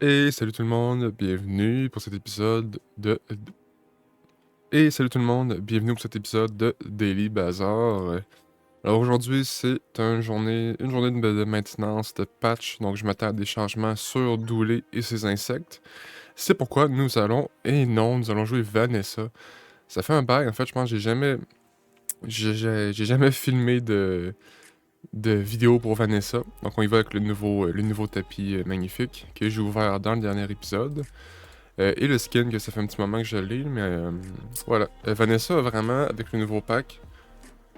Et salut tout le monde, bienvenue pour cet épisode de... Et salut tout le monde, bienvenue pour cet épisode de Daily Bazaar. Alors aujourd'hui, c'est une journée de maintenance, de patch, donc je m'attends à des changements sur Dooley et ses insectes. C'est pourquoi nous allons jouer Vanessa. Ça fait un bail, en fait, je pense que j'ai jamais filmé de vidéo pour Vanessa. Donc on y va avec le nouveau tapis magnifique que j'ai ouvert dans le dernier épisode. Et le skin, que ça fait un petit moment que je l'ai, mais voilà. Vanessa a vraiment, avec le nouveau pack,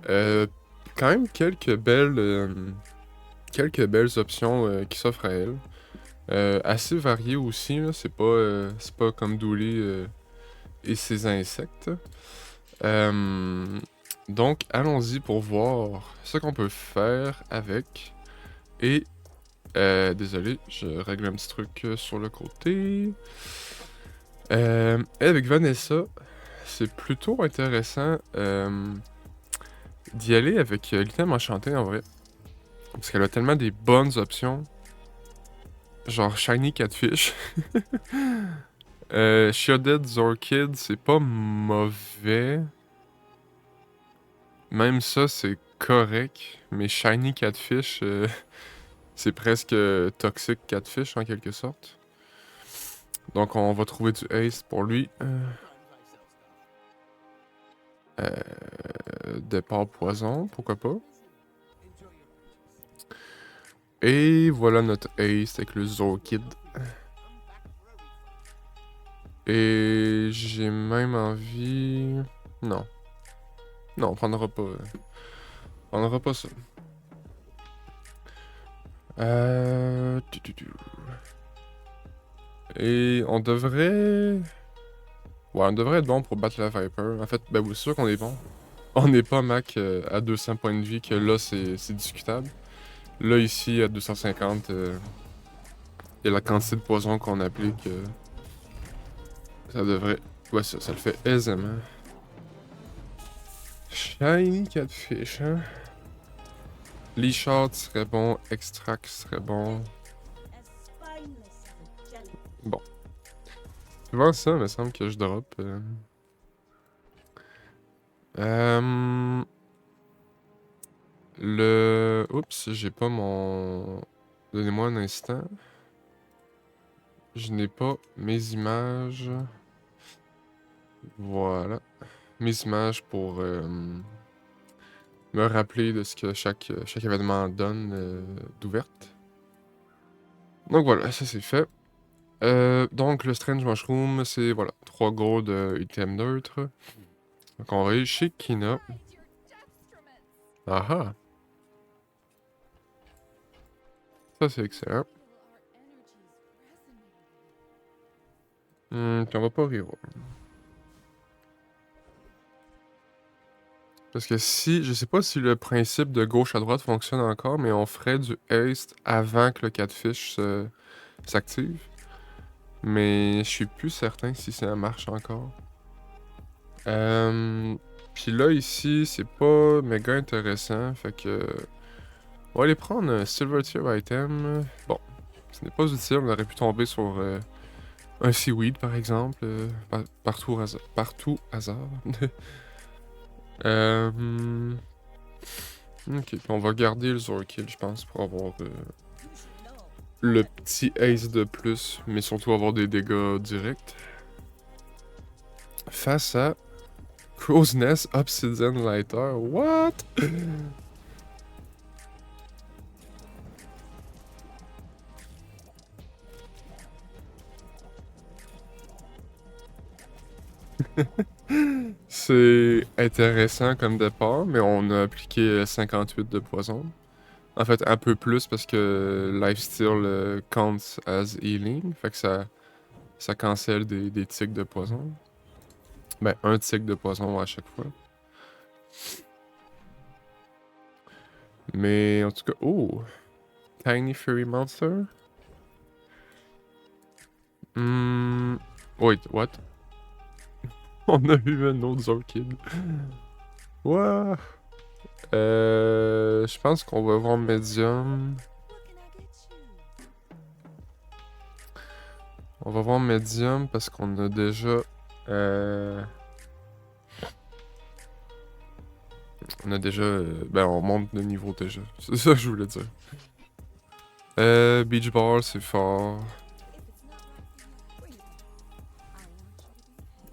euh, quand même quelques belles options qui s'offrent à elle. Assez variées aussi, là. C'est pas comme Dooley et ses insectes. Euh, donc, allons-y pour voir ce qu'on peut faire avec. Et, désolé, je règle un petit truc sur le côté. Et avec Vanessa, c'est plutôt intéressant d'y aller avec l'item enchanté en vrai. Parce qu'elle a tellement des bonnes options. Genre Shiny Catfish. Shielded Zorkid, c'est pas mauvais. Même ça, c'est correct. Mais Shiny Catfish, c'est presque Toxic Catfish en quelque sorte. Donc on va trouver du Ace pour lui. Départ poison, pourquoi pas. Et voilà notre Ace avec le Zorkid. Et j'ai même envie... Non. Non, on prendra pas... On prendra pas ça. Et on devrait... Ouais, on devrait être bon pour battre la Viper. En fait, ben oui, c'est sûr qu'on est bon. On n'est pas Mac à 200 points de vie, que là, c'est discutable. Là, ici, à 250, et la quantité de poison qu'on applique, ça devrait... Ouais, ça le fait aisément. Shiny Catfish, hein? Leashard serait bon, Extract serait bon. Bon. Souvent ça, il me semble que je drop. Oups, j'ai pas mon... Donnez-moi un instant. Je n'ai pas mes images. Voilà. Mes images pour me rappeler de ce que chaque événement donne d'ouverte. Donc voilà, ça c'est fait. Donc le Strange Mushroom, c'est voilà, 3 gold items neutres. Donc on va aller chez Kina. Ah ah! Ça c'est excellent. Puis on va pas revoir. Parce que si, je sais pas si le principe de gauche à droite fonctionne encore, mais on ferait du haste avant que le catfish s'active. Mais je suis plus certain si ça marche encore. Puis là, ici, c'est pas méga intéressant. Fait que. On va aller prendre un Silver Tier item. Bon, ce n'est pas utile. On aurait pu tomber sur un Seaweed, par exemple. Partout hasard. Ok, puis on va garder le Zorkill, je pense, pour avoir le petit Ace de plus, mais surtout avoir des dégâts directs. Face à Crow's Nest Obsidian Lighter. What? C'est intéressant comme départ, mais on a appliqué 58 de poison. En fait, un peu plus parce que Lifesteal counts as healing. Fait que ça cancelle des tics de poison. Ben, un tic de poison à chaque fois. Mais en tout cas, oh! Tiny Fairy Monster? Wait, what? On a eu un autre Zorkid. What? Je pense qu'on va voir Medium. On va voir médium parce qu'on a déjà... On a déjà... ben, on monte de niveau déjà. C'est ça que je voulais dire. Beach Ball, c'est fort.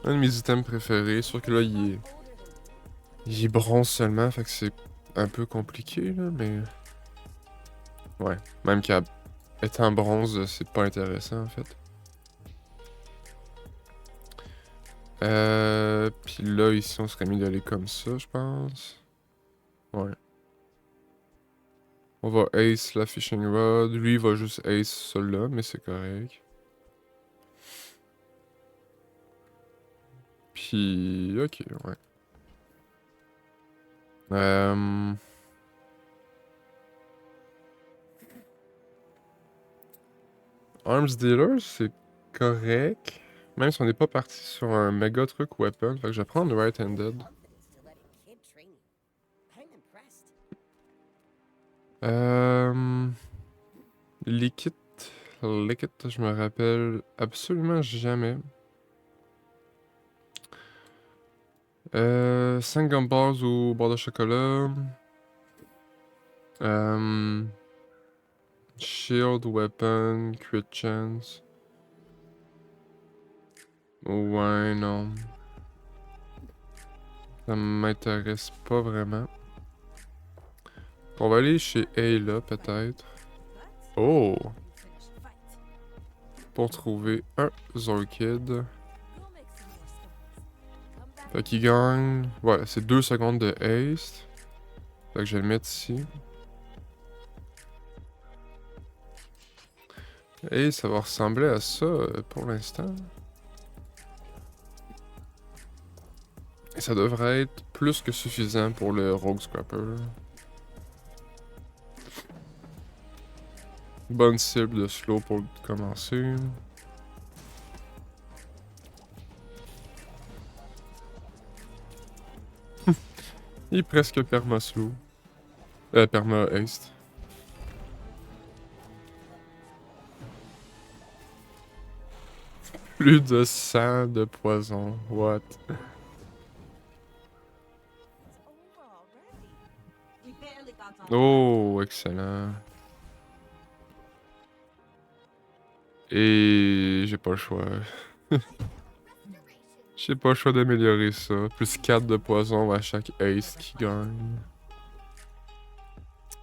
Un de mes items préférés, sûr que là, il est bronze seulement, fait que c'est un peu compliqué, là, mais... Ouais, même qu'étant bronze, c'est pas intéressant, en fait. Puis là, ici, on serait mis d'aller comme ça, je pense. Ouais. On va ace la fishing rod. Lui, il va juste ace celui-là, mais c'est correct. Puis, ok, ouais. Arms Dealer, c'est correct. Même si on n'est pas parti sur un méga truc weapon. Fait que je vais prendre right-handed. Liquid. Liquid, je me rappelle absolument jamais. 5 gumballs ou barre de chocolat. Shield, weapon, crit chance. Ouais, non. Ça m'intéresse pas vraiment. On va aller chez Ayla, peut-être. Oh! Pour trouver un Zorkid. Fait qu'il gagne... Voilà, c'est 2 secondes de haste. Fait que je vais le mettre ici. Et ça va ressembler à ça pour l'instant. Et ça devrait être plus que suffisant pour le Rogue Scrapper. Bonne cible de slow pour commencer. Il est presque perma slow. Perma haste. Plus de 100 de poison. What? Oh, excellent. Et j'ai pas le choix. J'ai pas le choix d'améliorer ça. Plus 4 de poison à chaque ace qui gagne.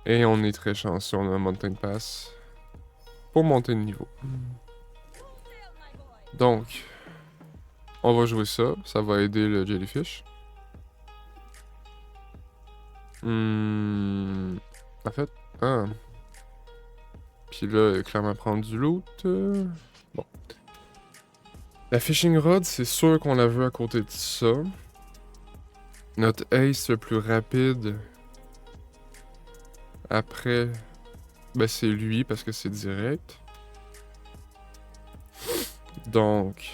Et on est très chanceux, on a un Mountain Pass. Pour monter de niveau. Donc, on va jouer ça. Ça va aider le Jellyfish. En fait, Puis là, clairement prendre du loot. Bon. La fishing rod, c'est sûr qu'on la veut à côté de ça. Notre ace le plus rapide. Après, ben c'est lui parce que c'est direct. Donc,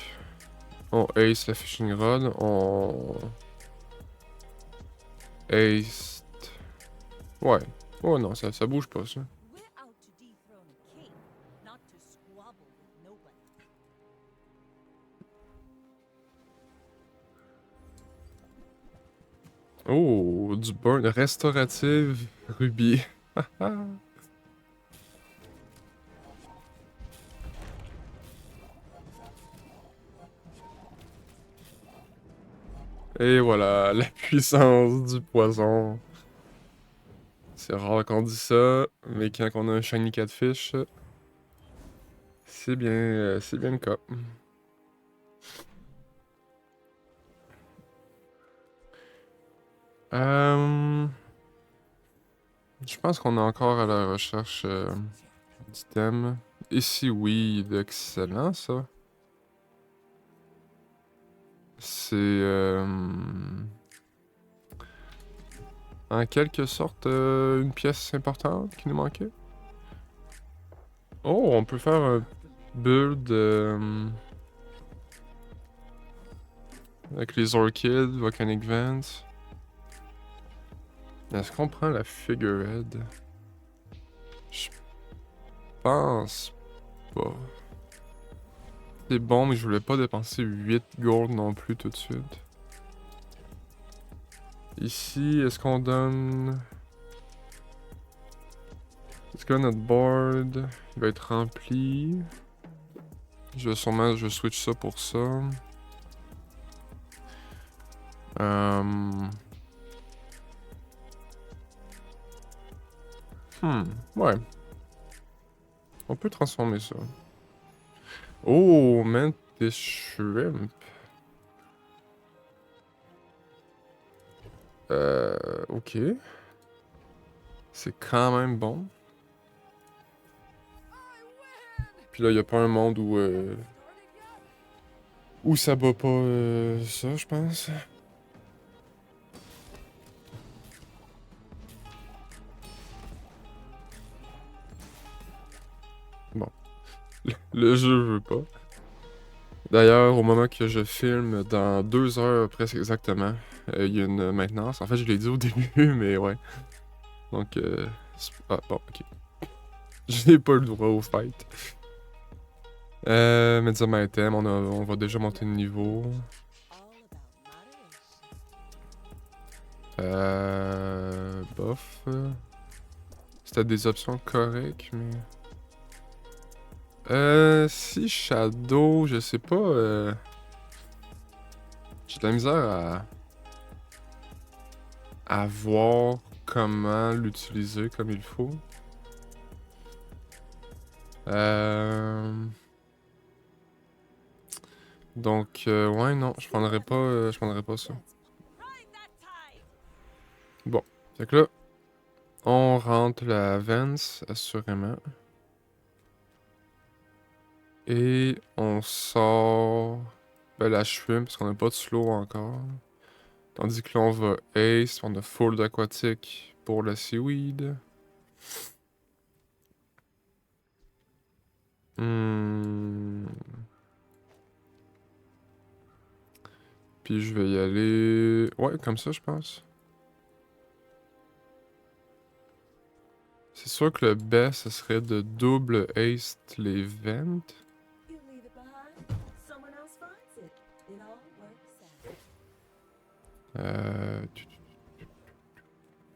on ace la fishing rod, on ace. Ouais. Oh non, ça bouge pas ça. Oh, du burn restaurative rubis. Et voilà, la puissance du poison. C'est rare qu'on dit ça, mais quand on a un shiny catfish, c'est bien le cas. Je pense qu'on est encore à la recherche d'items. Ici, oui, il est excellent, ça. C'est en quelque sorte une pièce importante qui nous manquait. Oh, on peut faire un build avec les Orchids, Volcanic Vents. Est-ce qu'on prend la figurehead? Je pense pas. C'est bon, mais je voulais pas dépenser 8 gold non plus tout de suite. Ici, est-ce qu'on donne... Est-ce que là, notre board il va être rempli? Je vais sûrement switch ça pour ça. Ouais. On peut transformer ça. Oh, man, des shrimp. Ok. C'est quand même bon. Puis là, y a pas un monde où ça bat pas ça, je pense. Bon. Le jeu veut pas. D'ailleurs, au moment que je filme, dans 2 heures presque exactement, il y a une maintenance. En fait, je l'ai dit au début, mais ouais. Donc, ah, bon, ok. J'ai pas le droit au fight. Medium item, on va déjà monter de niveau. Bof. C'était des options correctes, mais... si Shadow, je sais pas, j'ai de la misère à voir comment l'utiliser comme il faut. Donc, ouais, non, je prendrais pas ça. Bon, fait que là, on rentre la Vance, assurément. Et on sort la Shrimp, parce qu'on n'a pas de slow encore. Tandis que là, on va Ace, on a full d'aquatique pour la Seaweed. Puis je vais y aller... Ouais, comme ça, je pense. C'est sûr que le best, ce serait de double Ace les ventes.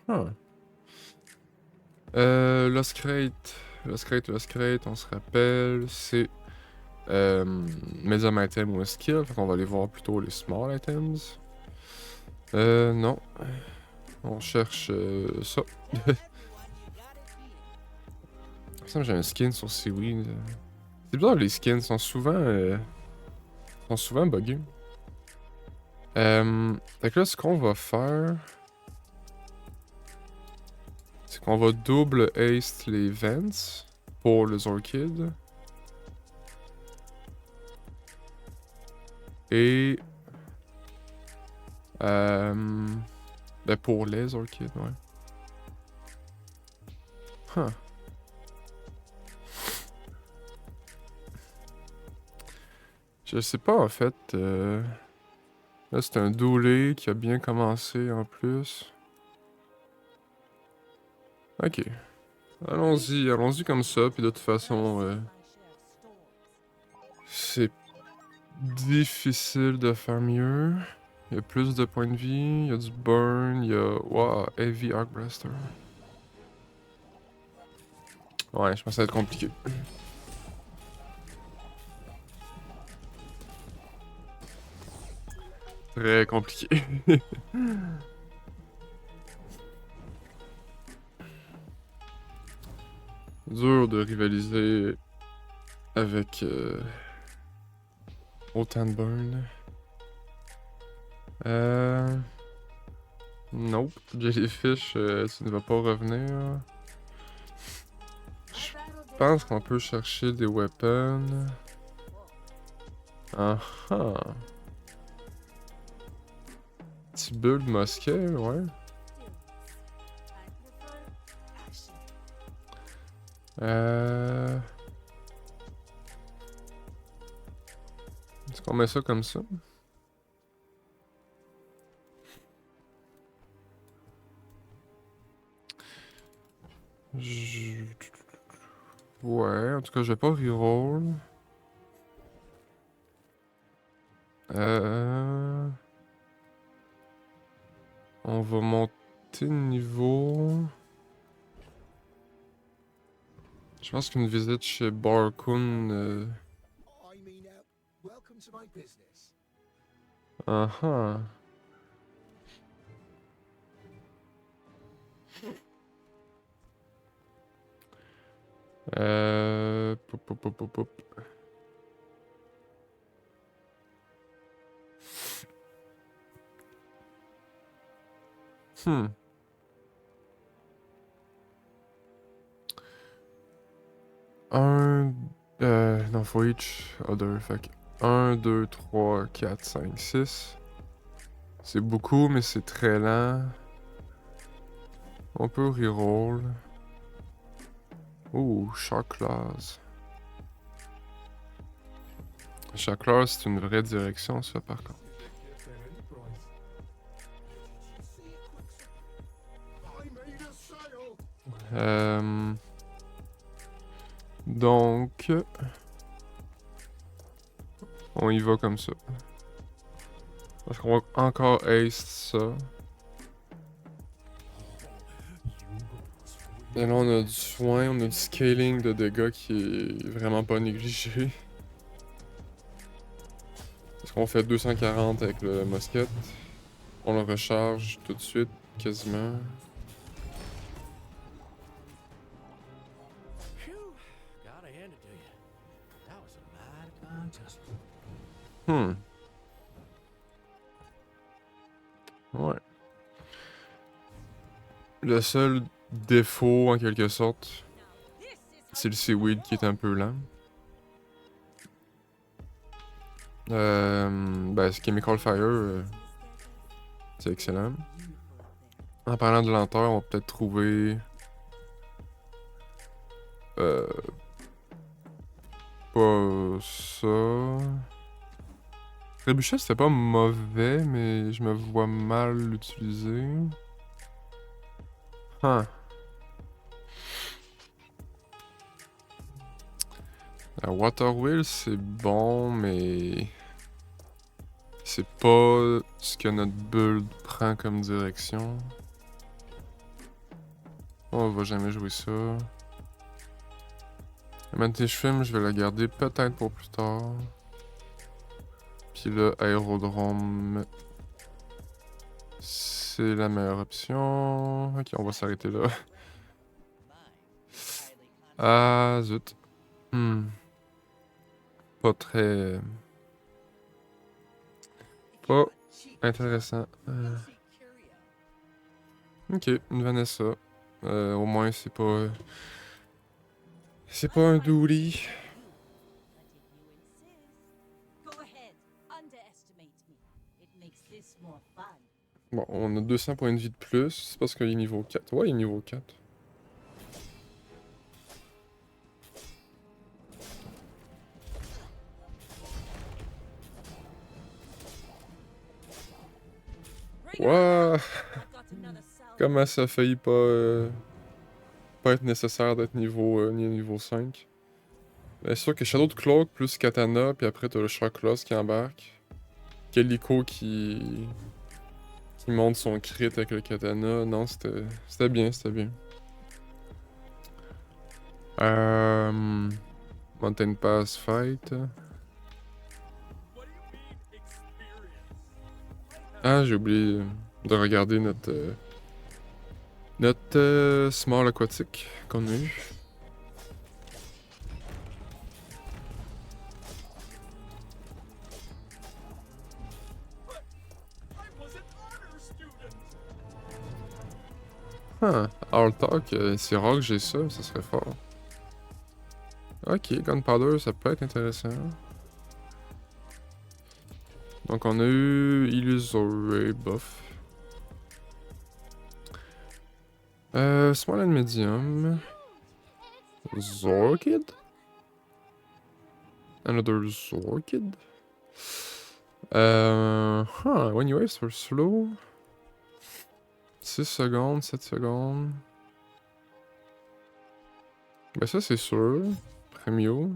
Ah. Lost Crate. Lost Crate, on se rappelle, c'est medium item ou un skill, fait qu'on va aller voir plutôt les small items. Non. On cherche ça. Ça, j'ai un skin sur Seaweed. C'est bizarre, les skins sont souvent buggés. Fait que là, ce qu'on va faire, c'est qu'on va double ace les vents pour les orchids. Et... ben pour les orchids, ouais. Huh. Je sais pas, en fait. Là, c'est un doublé qui a bien commencé, en plus. Ok. Allons-y comme ça, puis de toute façon... c'est difficile de faire mieux. Il y a plus de points de vie, il y a du burn, il y a... Wow, Heavy Arc Blaster. Ouais, je pense que ça va être compliqué. Très compliqué. Dur de rivaliser avec autant de burn. Nope. Jellyfish, tu ne vas pas revenir. Je pense qu'on peut chercher des weapons. Ah ah. Petit build mosquet, ouais. Est-ce qu'on met ça comme ça? Ouais, en tout cas, je vais pas reroll. Euh... On va monter de niveau. Je pense qu'une visite chez Barkun. Ah ah. Pop, pop, pop, pop, pop. Hmm. Non, for each other. Fait que 1, 2, 3, 4, 5, 6. C'est beaucoup, mais c'est très lent. On peut reroll. Ouh, Shock Claws. Shock Claws, c'est une vraie direction, ça, par contre. Donc, on y va comme ça. Parce qu'on va encore ace ça. Et là, on a du soin, on a du scaling de dégâts qui est vraiment pas négligé. Parce qu'on fait 240 avec le mosquette. On le recharge tout de suite, quasiment. Hmm. Ouais. Le seul défaut, en quelque sorte, c'est le seaweed qui est un peu lent. Ben, ce Chemical Fire, c'est excellent. En parlant de lenteur, on va peut-être trouver... Pas ça... Trébuchet, c'était pas mauvais, mais je me vois mal l'utiliser. Huh. La Water Wheel, c'est bon, mais... C'est pas ce que notre build prend comme direction. On va jamais jouer ça. La Mantis-Shrimp, je vais la garder peut-être pour plus tard. Puis le aérodrome, c'est la meilleure option. Ok, on va s'arrêter là. Ah, zut. Pas très... Pas intéressant. Ok, une Vanessa. Au moins, c'est pas... C'est pas un Dooley. Bon, on a 200 points de vie de plus. C'est parce qu'il est niveau 4. Ouais, il est niveau 4. Wouah! Comment ça a failli pas être nécessaire d'être niveau 5? Ben, c'est sûr que Shadow de Cloak plus Katana, puis après t'as le Shock Loss qui embarque. Calico qui monte son crit avec le Katana. Non, c'était bien, c'était bien. Mountain Pass Fight. Ah, j'ai oublié de regarder notre small aquatique qu'on a eu. Ah, All Talk, c'est rare que j'ai ça, ça serait fort. Ok, Gunpowder, ça peut être intéressant. Donc on a eu Illusory buff. Small and Medium. Zorkid? Another Zorkid? When you waves for slow. 6 secondes, 7 secondes. Ben ça c'est sûr. Premio.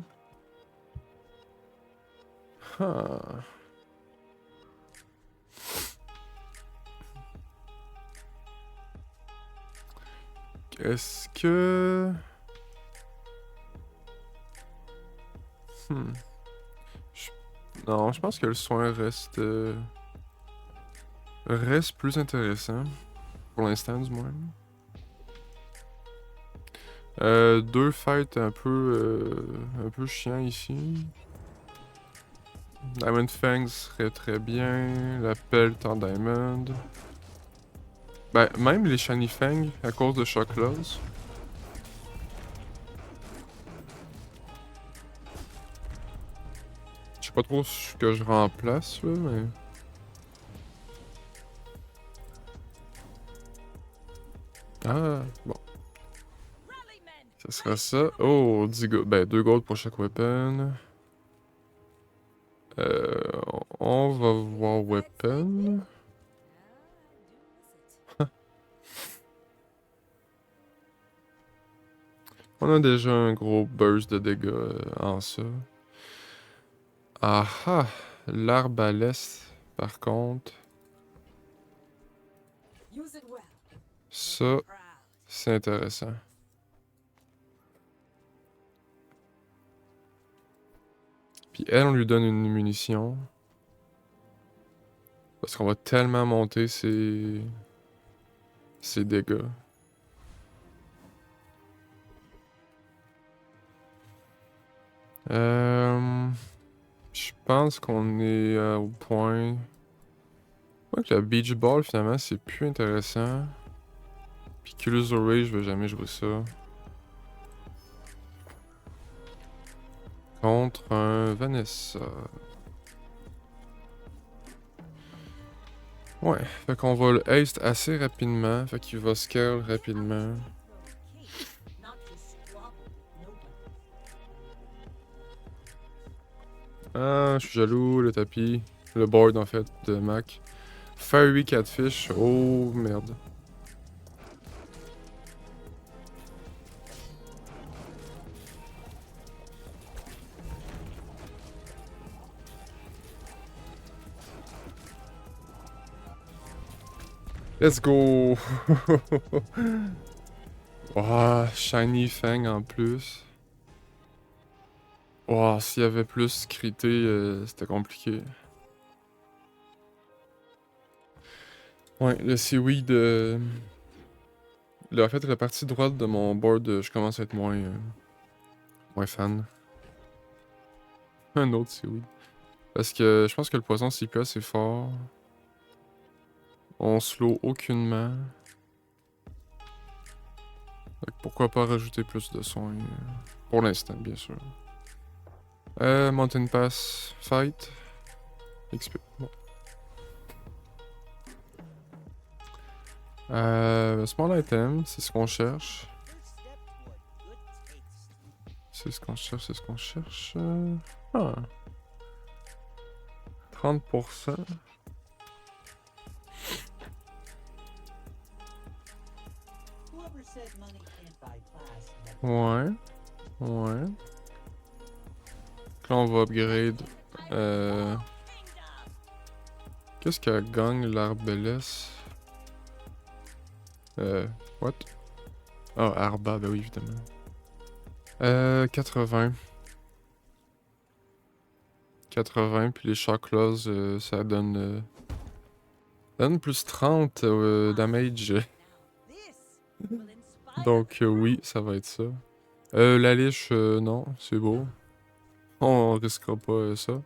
Est-ce que... Hmm. Je- Non, je pense que le soin reste plus intéressant. Pour l'instant, du moins. Deux fights un peu chiants ici. Diamond Fang serait très bien. La pelt en Diamond. Ben, même les Shiny Fang à cause de Shock Claws. Je sais pas trop ce que je remplace là, mais. Ah, bon. Ça sera ça. Oh, 10 gold. Ben, 2 gold pour chaque weapon. On va voir weapon. On a déjà un gros burst de dégâts en ça. Ah ah! L'arbalète, par contre. Ça, c'est intéressant. Puis elle, on lui donne une munition. Parce qu'on va tellement monter ses dégâts. Je pense qu'on est au point... Ouais, que la Beach Ball, finalement, c'est plus intéressant. Puis Culus Ray, je vais jamais jouer ça. Contre un Vanessa. Ouais, fait qu'on va le haste assez rapidement. Fait qu'il va scale rapidement. Ah, je suis jaloux, le tapis. Le board, en fait, de Mac. Fiery Catfish. Oh, merde. Let's go! Wow, Shiny Fang en plus. Wow, s'il y avait plus crité, c'était compliqué. Ouais, le seaweed. En fait, la partie droite de mon board, je commence à être moins fan. Un autre seaweed. Parce que je pense que le poison CP c'est fort. On slow aucunement. Donc pourquoi pas rajouter plus de soins pour l'instant, bien sûr. Mountain Pass, fight. XP. Bon. Small item, c'est ce qu'on cherche. C'est ce qu'on cherche, c'est ce qu'on cherche. Ah. 30%. Ouais. Ouais. Donc là, on va upgrade. Qu'est-ce qu'elle gagne l'Arbalèce? What? Ah, Arba, bah oui, évidemment. 80. 80, puis les Shock Claws, ça donne plus 30 damage. Donc oui, ça va être ça. La liche, non, c'est beau. On risquera pas ça.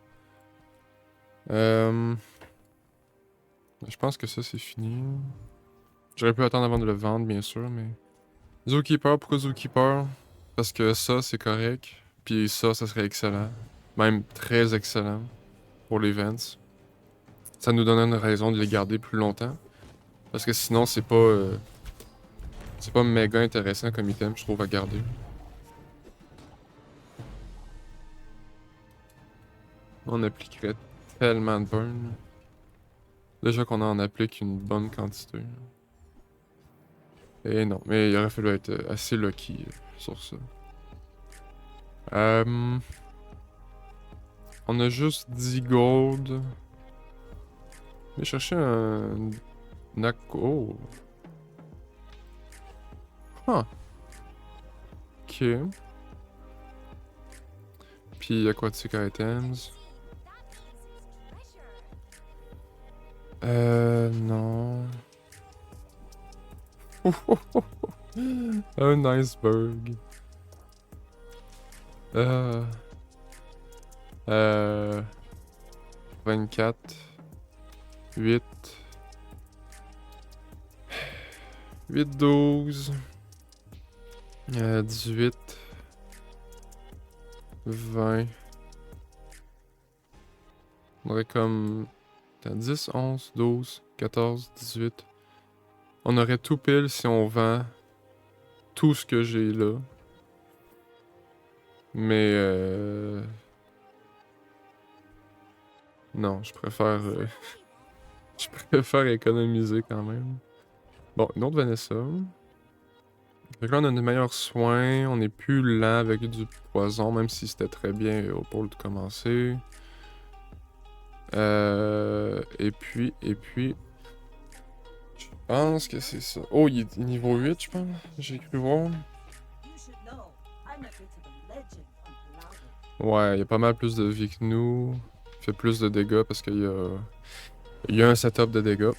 Je pense que ça, c'est fini. J'aurais pu attendre avant de le vendre, bien sûr, mais... Zookeeper, pourquoi Zookeeper? Parce que ça, c'est correct. Puis ça serait excellent. Même très excellent pour les vents. Ça nous donne une raison de les garder plus longtemps. Parce que sinon, c'est pas méga intéressant comme item, je trouve, à garder. On appliquerait tellement de burn. Déjà qu'on en applique une bonne quantité. Et non, mais il aurait fallu être assez lucky sur ça. On a juste 10 gold. Je vais chercher un... Nako. Ah, ok. Puis aquatic items. Non. Un iceberg. Euh... 24. 8. 8, 12. 18. 20. On aurait comme 10, 11, 12, 14, 18. On aurait tout pile si on vend tout ce que j'ai là. Mais non, je préfère je préfère économiser quand même. Bon, une autre Vanessa. Donc là, on a de meilleurs soins. On est plus lent avec du poison, même si c'était très bien au pôle de commencer. Et puis, je pense que c'est ça. Oh, il est niveau 8, je pense. J'ai cru voir. Ouais, il a pas mal plus de vie que nous. Il fait plus de dégâts parce il y a un setup de dégâts.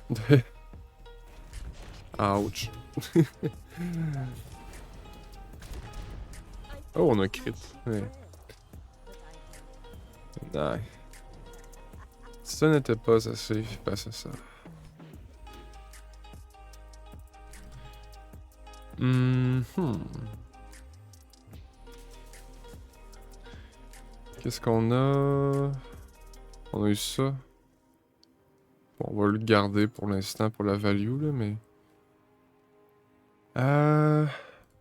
Ouch. Oh, on a crit. Ouais. Ouais. Ça n'était pas assez, c'est ça. Qu'est-ce qu'on a? On a eu ça. Bon, on va le garder pour l'instant pour la value, là, mais...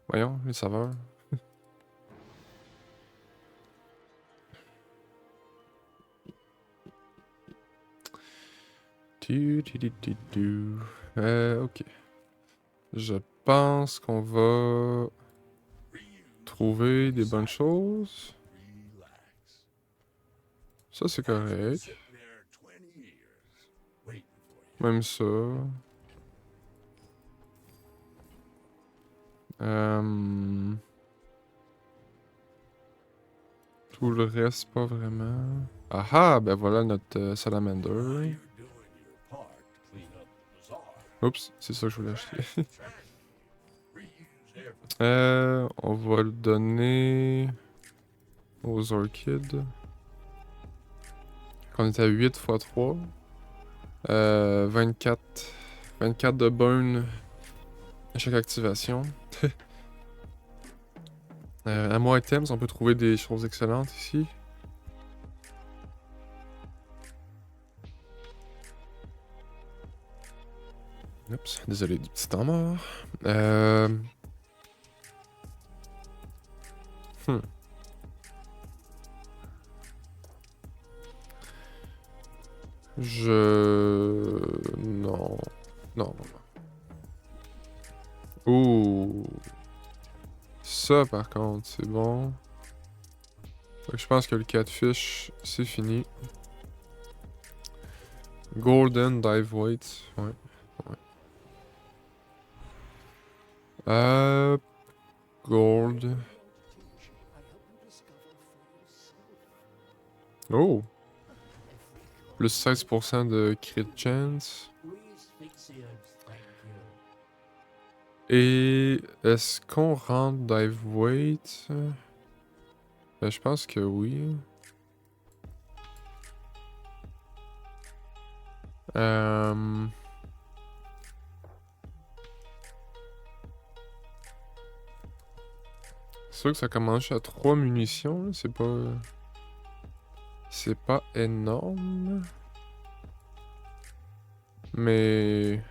Voyons, les saveurs. Ok. Je pense qu'on va trouver des bonnes choses. Ça, c'est correct. Même ça. Tout le reste, pas vraiment. Ah ah, ben voilà notre salamander. Oups, c'est ça que je voulais acheter. On va le donner aux orchides. On est à 8 x 3. 24. 24 de burn à chaque activation. À moins items, on peut trouver des choses excellentes ici. Oups, désolé du petit temps mort. Non. Non, non, non. Ouh. Ça, par contre, c'est bon. Donc, je pense que le catfish, c'est fini. Golden Dive Weight. Ouais. Gold. Oh! Plus 16% de crit chance. Et est-ce qu'on rentre dive weight? Ben, je pense que oui. C'est sûr que ça commence à 3 munitions, c'est pas... C'est pas énorme. Mais...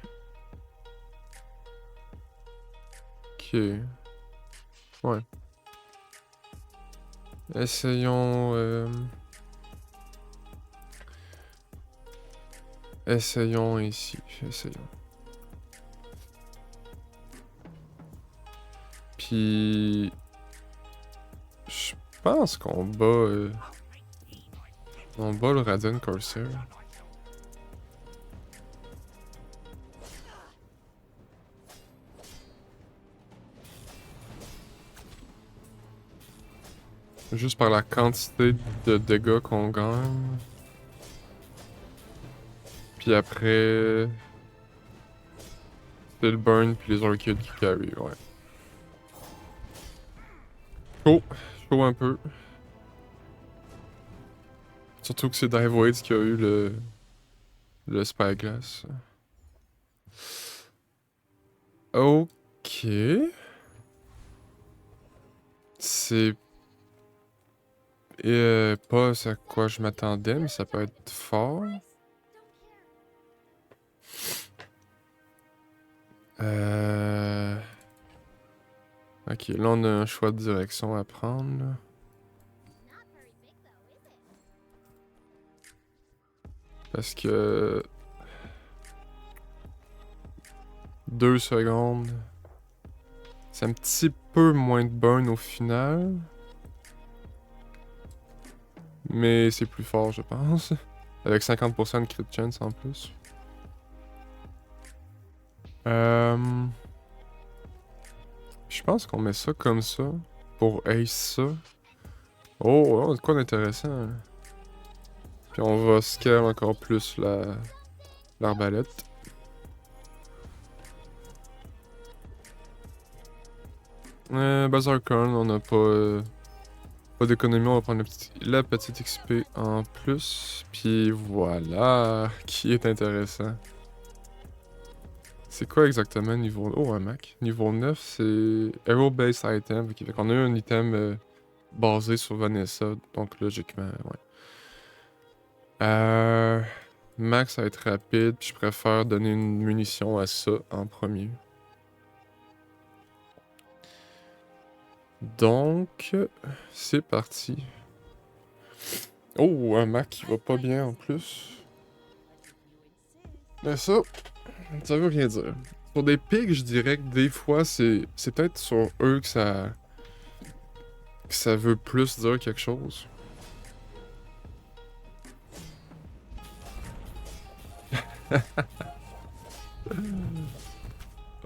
Ok. Ouais. Essayons... Essayons ici. Essayons. Puis... Je pense qu'on bat... On bat le Radiant Corsair. Juste par la quantité de dégâts qu'on gagne. Puis après... c'est le burn puis les orchids qui carry, ouais. Chaud. Chaud un peu. Surtout que c'est Dive Waits qui a eu le Spyglass. Ok. C'est pas à quoi je m'attendais, mais ça peut être fort. Ok, là on a un choix de direction à prendre. Là. Parce que... 2 secondes. C'est un petit peu moins de burn au final. Mais c'est plus fort, je pense. Avec 50% de crit chance en plus. Je pense qu'on met ça comme ça. Pour ace ça. Oh, on a de quoi d'intéressant. Là. Puis on va scale encore plus l'arbalète. Berserker, on n'a pas d'économie, on va prendre la petite XP en plus. Puis voilà, qui est intéressant. C'est quoi exactement niveau... Oh, un Mac. Niveau 9, c'est Arrow-based item. Fait qu'on a eu un item basé sur Vanessa, donc logiquement, ouais. Max, ça va être rapide, puis je préfère donner une munition à ça en premier. Donc, c'est parti. Oh, un Mac qui va pas bien en plus. Mais ça veut rien dire. Pour des pigs, je dirais que des fois, c'est peut-être sur eux que ça veut plus dire quelque chose.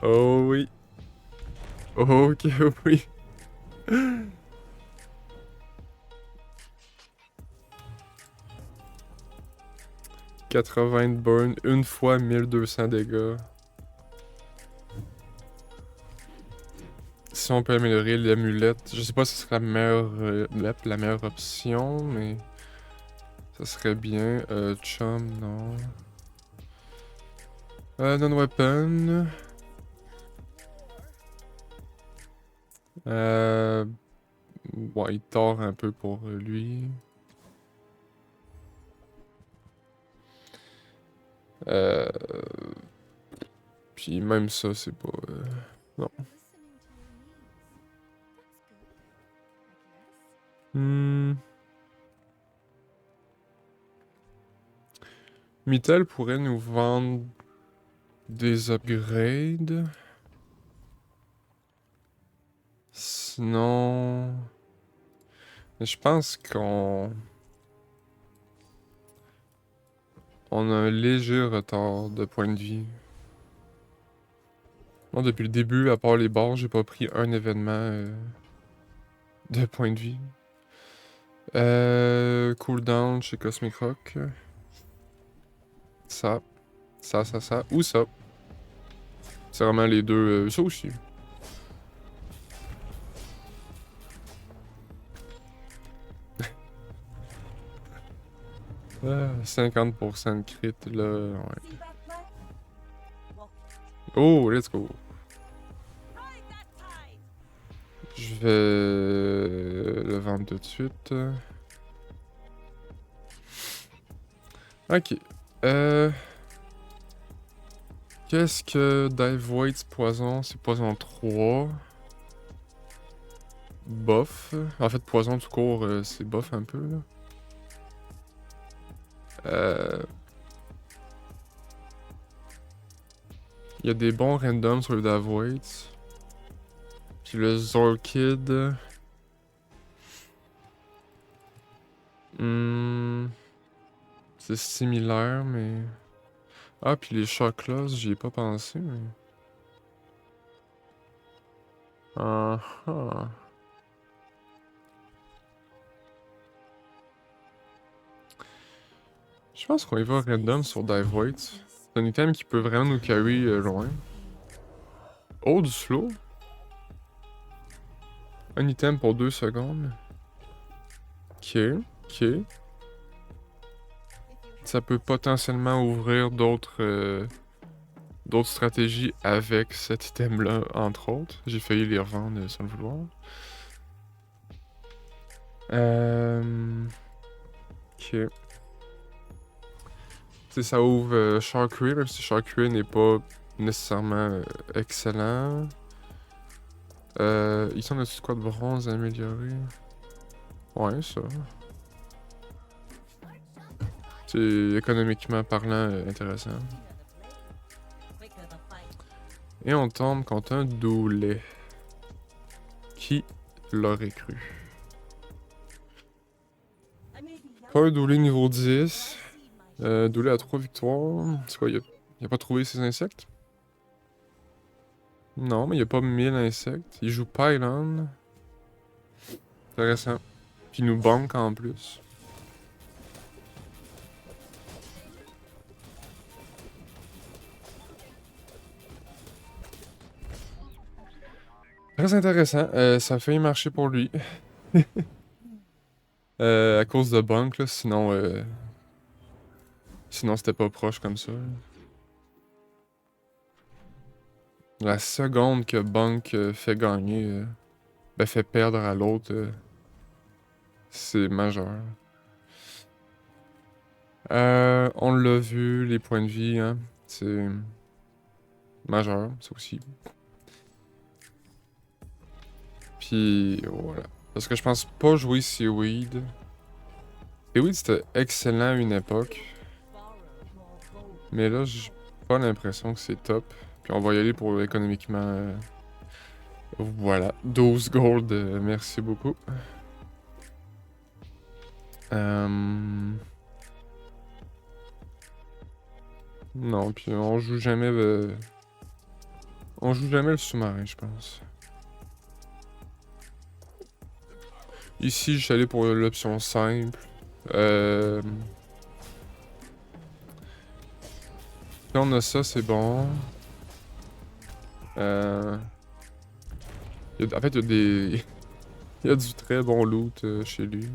Oh oui. Oh, ok, oui. 80 de burn, une fois 1200 dégâts. Si on peut améliorer l'amulette, je sais pas si ce serait la meilleure option, mais ça serait bien. Chum, non. Non-weapon. Bon, il tord un peu pour lui. Puis même ça, c'est pas... non. Mittel pourrait nous vendre des upgrades. Sinon... je pense qu'on... on a un léger retard de point de vie. Moi, depuis le début, à part les barres, j'ai pas pris un événement de point de vie. Cooldown chez Cosmic Rock. Ça. Ça. Ou ça. C'est vraiment les deux. Ça aussi. 50% de crit, là. Ouais. Oh, let's go. Je vais le vendre tout de suite. Ok. Qu'est-ce que Dive Waits poison? C'est poison 3. Bof. En fait, poison tout court, c'est bof un peu, là. Il y a des bons randoms sur le Dive Waits. Puis le Zorkid. C'est similaire, mais... Ah, puis les Shockloss, j'y ai pas pensé, mais... Ah ah. pense qu'on y va random sur Dive Weight. C'est un item qui peut vraiment nous carry loin. Oh, du slow. Un item pour 2 secondes. Ok, ok. Ça peut potentiellement ouvrir d'autres stratégies avec cet item-là, entre autres. J'ai failli les revendre sans le vouloir. Ok. T'sais, ça ouvre Shark-Ray, même si Shark-Ray n'est pas nécessairement excellent. Ici, on a-tu quoi de bronze à améliorer? Ouais, ça. C'est économiquement parlant intéressant. Et on tombe contre un doulet. Qui l'aurait cru? Pas un doulet niveau 10. Doulet à 3 victoires. C'est quoi, il a pas trouvé ses insectes? Non, mais il a pas 1000 insectes. Il joue Pylon. Intéressant. Puis il nous banque en plus. Très intéressant. Ça a failli marcher pour lui. À cause de Bunk, là. Sinon c'était pas proche comme ça. La seconde que Bunk fait gagner, ben fait perdre à l'autre, c'est majeur. On l'a vu, les points de vie, hein. C'est majeur, ça aussi. Puis voilà. Parce que je pense pas jouer Seaweed. Seaweed c'était excellent à une époque. Mais là, j'ai pas l'impression que c'est top. Puis on va y aller pour économiquement. Voilà. 12 gold, merci beaucoup. Non, puis on joue jamais le. On joue jamais le sous-marin, je pense. Ici, je suis allé pour l'option simple. Si on a ça, c'est bon. En fait, il y a des. Il y a du très bon loot chez lui.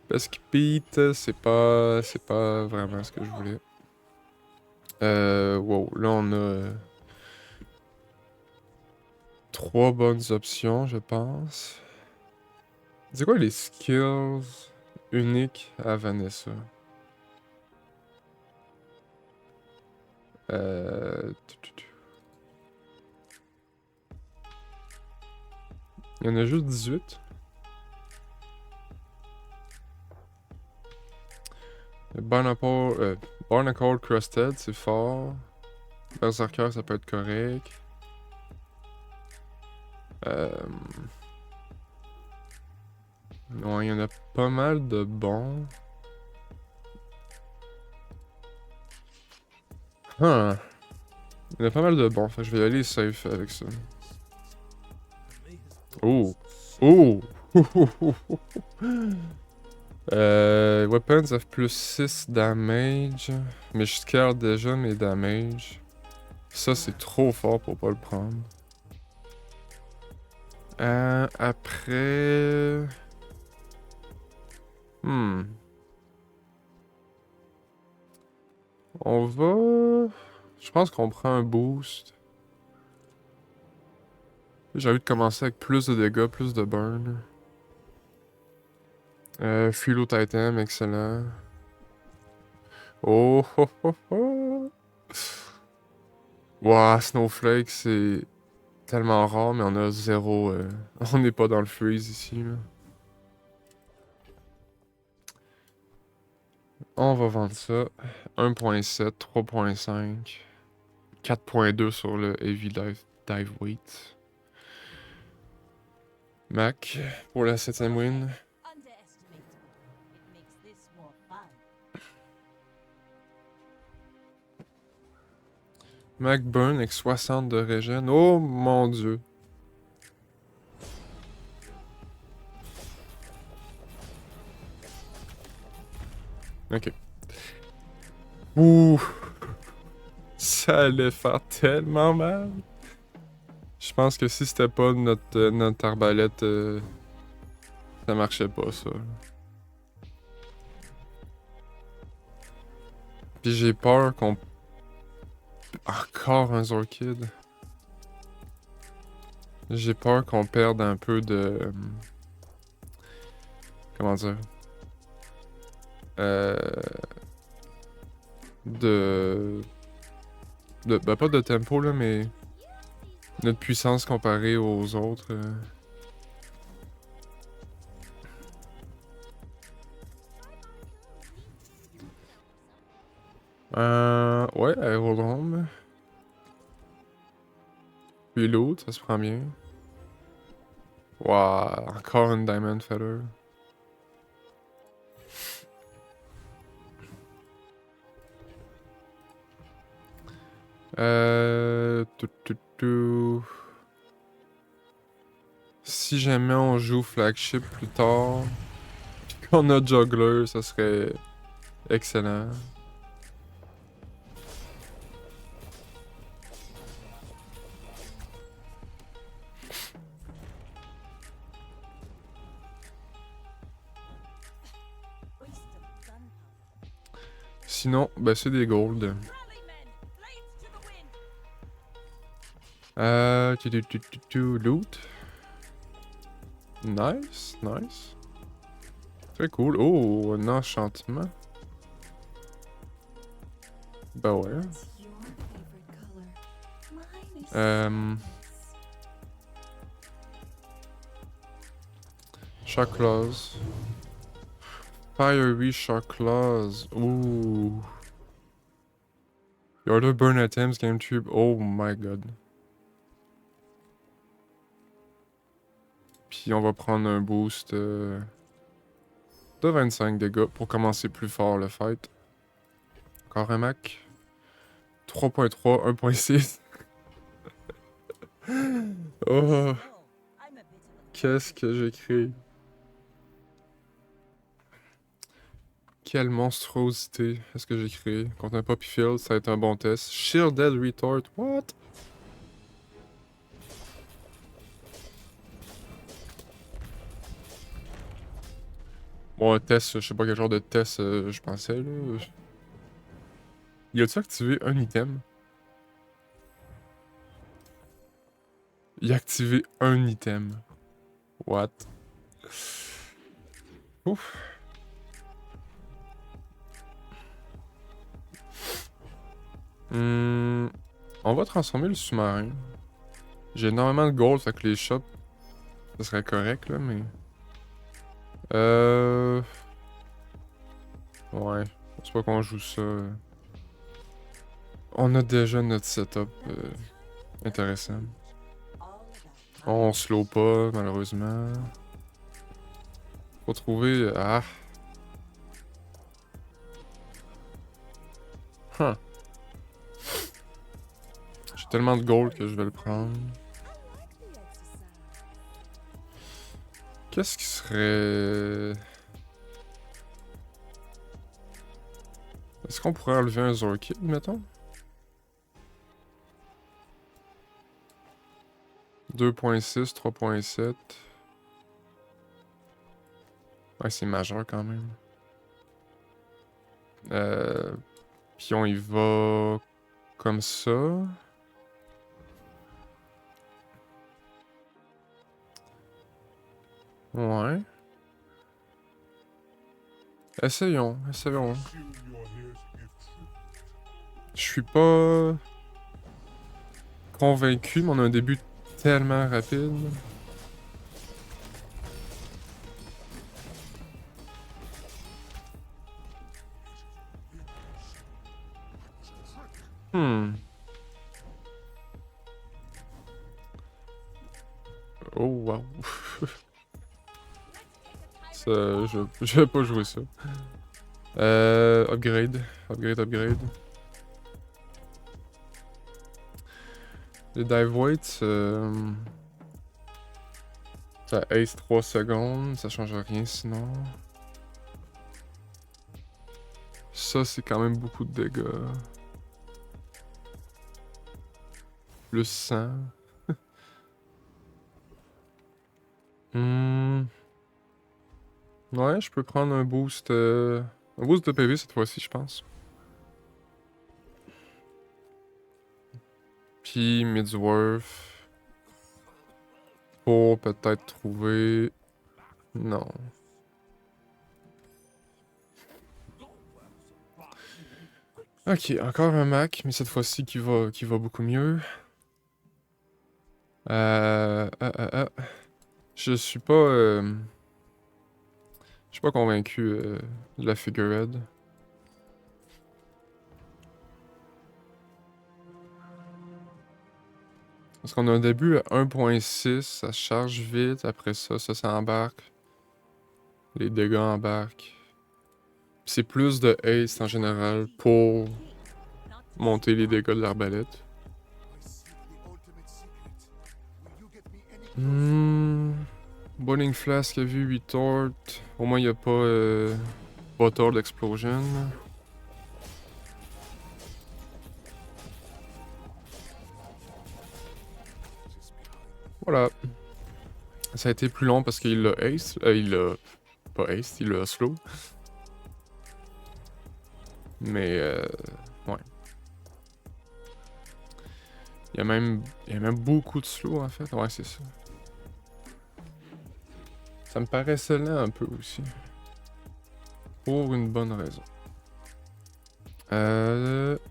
Parce que Pete, c'est pas vraiment ce que je voulais. Wow, là on a 3 bonnes options, je pense. C'est quoi les skills uniques à Vanessa? Il y en a juste 18. Barnacle Crusted, c'est fort. Berserker, ça peut être correct. Ouais, il y en a pas mal de bons. Huh. Il y en a pas mal de bons, fait que je vais y aller safe avec ça. Oh! Oh! Weapons of plus 6 damage. Mais je scale déjà mes damage. Ça, c'est trop fort pour pas le prendre. Après... On va... Je pense qu'on prend un boost. J'ai envie de commencer avec plus de dégâts, plus de burn. Philo Titan, excellent. Oh ho ho ho! Wow, Snowflake, c'est tellement rare, mais on a zéro. On n'est pas dans le freeze ici, là. On va vendre ça. 1.7, 3.5, 4.2 sur le Heavy Dive Weight. Mac pour la 7ème win. Mac burn avec 60 de régène. Oh mon dieu. Ok. Ouh! Ça allait faire tellement mal. Je pense que si c'était pas notre arbalète, ça marchait pas, ça. Puis j'ai peur qu'on... Encore un Zorkid. J'ai peur qu'on perde un peu de... Comment dire? Euh... De... Ben pas de tempo, là, mais... Notre puissance comparée aux autres. Ouais, aérodrome. Puis l'autre, ça se prend bien. Waouh, encore une Diamond Feather. Tout. Si jamais on joue flagship plus tard, pis qu'on a juggler, ça serait excellent. Sinon, ben c'est des golds. Loot. Nice. Très cool. Oh, un enchantement. Ben ouais. Shock Claws. Fiery Shock Claws. Ooh. Your other burn items, game tube. Oh my god. Puis on va prendre un boost de 25 dégâts pour commencer plus fort le fight. Encore un Mac. 3.3, 1.6. Oh. Qu'est-ce que j'ai créé? Quelle monstruosité est-ce que j'ai créé? Contre un Poppy Field, ça va être un bon test. Shielded Retort, what? Bon, un test, je sais pas quel genre de test je pensais, là. Y a-tu activé un item? Il a activé un item. What? Ouf. On va transformer le sous-marin. J'ai énormément de gold, fait que les shops, ça serait correct, là, mais... Ouais, je pense pas qu'on joue ça. On a déjà notre setup intéressant. On slow pas, malheureusement. Faut trouver... Ah! Huh. J'ai tellement de gold que je vais le prendre. Qu'est-ce qui serait... Est-ce qu'on pourrait enlever un Zorkid, mettons? 2.6, 3.7. Ouais, c'est majeur quand même. Puis on y va comme ça. Ouais. Essayons. Je suis pas convaincu, mais on a un début tellement rapide. Oh wow. Ça, je vais pas jouer ça. Upgrade. Les dive weights, ça ace 3 secondes, ça change rien sinon. Ça, c'est quand même beaucoup de dégâts. Plus 100. Ouais, je peux prendre un boost de PV cette fois-ci, je pense. Puis Midsworth. Pour peut-être trouver... Non. Ok, encore un Mac, mais cette fois-ci qui va beaucoup mieux. Je suis pas... Je suis pas convaincu de la figurehead. Parce qu'on a un début à 1.6, ça se charge vite, après ça embarque. Les dégâts embarquent. C'est plus de haste en général pour monter les dégâts de l'arbalète. Burning Flask a vu 8 torts. Au moins, il n'y a pas Bottle Explosion. Voilà. Ça a été plus long parce qu'il a ace. Il a pas ace, il a slow. Mais ouais. Il y a même beaucoup de slow en fait. Ouais, c'est ça. Ça me paraissait lent un peu aussi. Pour une bonne raison.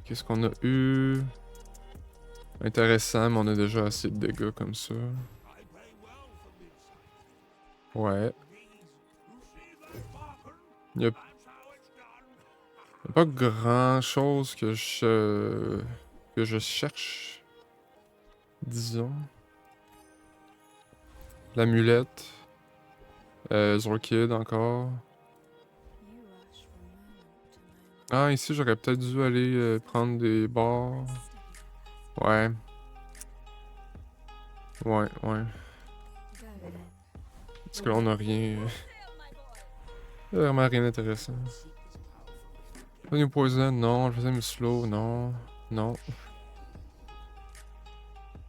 Qu'est-ce qu'on a eu? Intéressant, mais on a déjà assez de dégâts comme ça. Ouais. Il y a pas grand chose que je cherche. Disons. L'amulette. Zorkid encore. Ah, ici j'aurais peut-être dû aller prendre des barres. Ouais. Ouais. Parce que là on a rien. Vraiment rien d'intéressant. New Poison, non. Je faisais me slow, non. Non.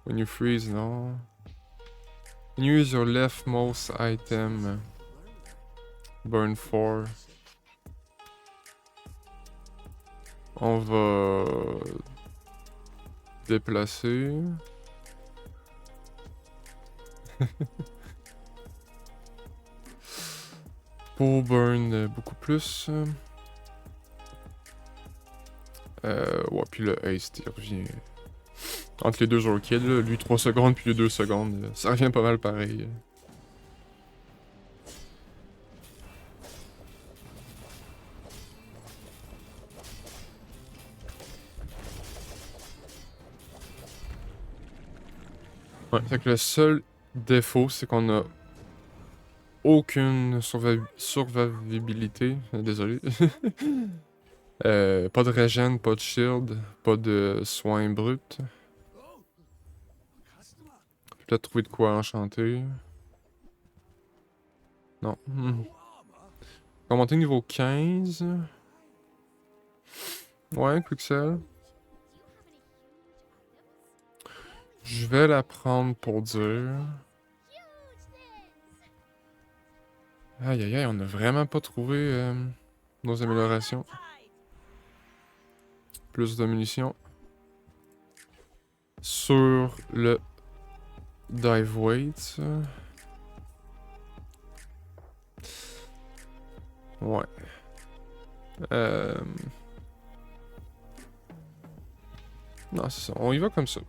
When you freeze, non. Use your leftmost item. Burn 4. On va déplacer. Pour burn beaucoup plus. Ouais, puis le haste, il revient. Entre les deux Zorkid, lui 3 secondes, puis lui 2 secondes. Ça revient pas mal pareil. Ouais, fait que le seul défaut, c'est qu'on a aucune survivabilité. Désolé. Pas de régène, pas de shield, pas de soins bruts. Peut-être trouver de quoi enchanter. Non. On va monter niveau 15. Ouais, Quicksell. Je vais la prendre pour dire. Aïe aïe aïe, on a vraiment pas trouvé nos améliorations. Plus de munitions. Sur le dive weight. Ouais. Non, c'est ça. On y va comme ça.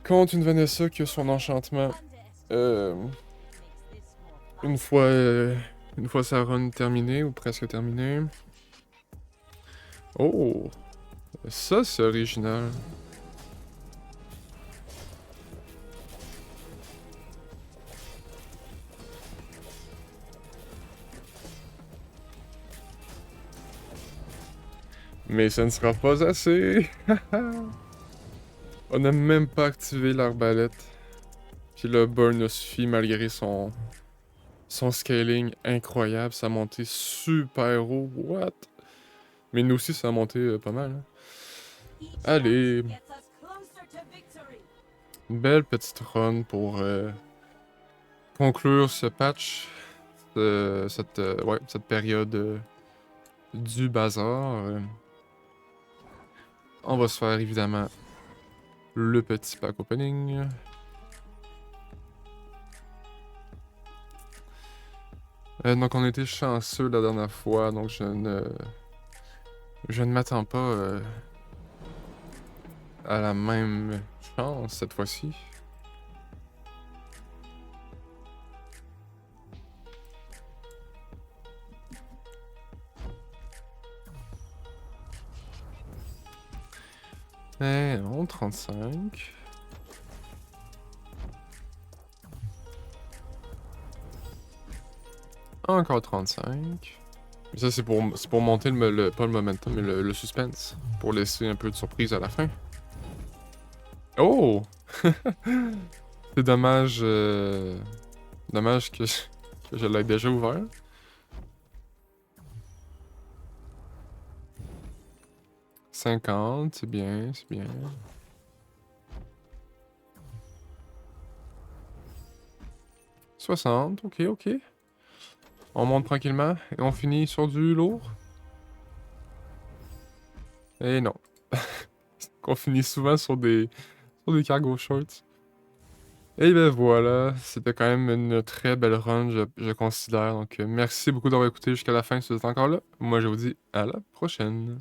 Contre une Vanessa qui a son enchantement. Une fois sa run terminée, ou presque terminée. Oh! Ça, c'est original. Mais ça ne sera pas assez. On n'a même pas activé l'arbalète. Puis le burn a suffi malgré son scaling incroyable, sa montée super haut. What? Mais nous aussi, ça a monté pas mal. Hein. Allez, une belle petite run pour conclure ce patch, cette période du bazar. On va se faire évidemment le petit pack opening. Donc on était chanceux la dernière fois, donc je ne m'attends pas à la même chance cette fois-ci. Et on 35. Encore 35. Mais ça, c'est pour monter pas le momentum, mais le suspense. Pour laisser un peu de surprise à la fin. Oh! C'est dommage. Dommage que je l'ai déjà ouvert. « 50, c'est bien, c'est bien. « 60, ok, ok. On monte tranquillement et on finit sur du lourd. Et non. On finit souvent sur des cargo shorts. Et ben voilà, c'était quand même une très belle run, je considère. Donc merci beaucoup d'avoir écouté jusqu'à la fin si vous êtes encore là. Moi je vous dis à la prochaine.